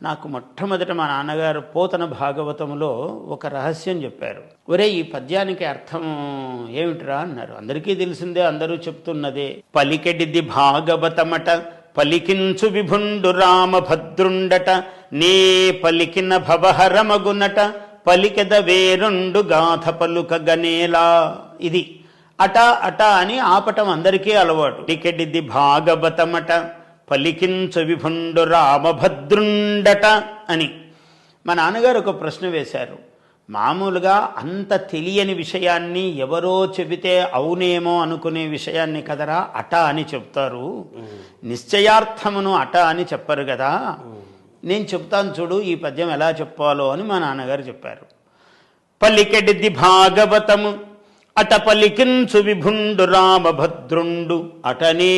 నాకు మొట్టమొదట మా నాన్నగారు పోతన భాగవతములో ఒక రహస్యం చెప్పారు. ఒరే, ఈ పద్యానికి అర్థం ఏమిట్రా అన్నారు. అందరికీ తెలిసిందే, అందరూ చెప్తున్నదే. పలికెడిది భాగవతమట, పలికించు విభుండు రామభద్రుండట, నే పలికిన భవహరమగునట, పలికెద వేరుండు గాథ పలుక గనేలా. ఇది అట అట అని ఆపటం అందరికీ అలవాటు. పలికెడిది భాగవతమట, పలికించు విభుండు రామభద్రుండట అని. మా నాన్నగారు ఒక ప్రశ్న వేశారు. మామూలుగా అంత తెలియని విషయాన్ని ఎవరో చెబితే అవునేమో అనుకునే విషయాన్ని కదరా అట అని చెప్తారు, నిశ్చయార్థమును అట అని చెప్పరు కదా. నేను చెప్తాను చూడు ఈ పద్యం ఎలా చెప్పాలో అని మా నాన్నగారు చెప్పారు. పలికెడిది భాగవతము అట, పలికించు విభుండు రామభద్రుండు, అటనే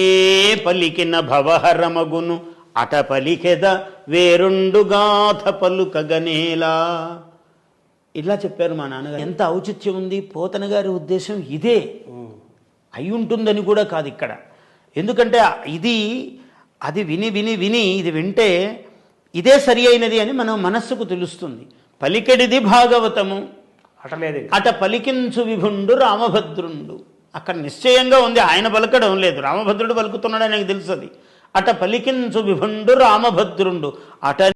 పలికిన భవహరమగును, అట పలికెద వేరుండు గాథ పలుకగనేలా. ఇలా చెప్పారు మా నాన్నగారు. ఎంత ఔచిత్యం ఉంది. పోతన గారి ఉద్దేశం ఇదే అయి ఉంటుందని కూడా కాదు ఇక్కడ. ఎందుకంటే అది విని విని విని ఇది వింటే ఇదే సరి అయినది అని మనం మనస్సుకు తెలుస్తుంది. పలికెడిది భాగవతము అట, పలికించు విభుండు రామభద్రుండు. అక్కడ నిశ్చయంగా ఉంది, ఆయన పలకడం లేదు, రామభద్రుడు పలుకుతున్నాడు, ఆయనకు తెలుసు. అట పలికించు విభుండు రామభద్రుండు, అట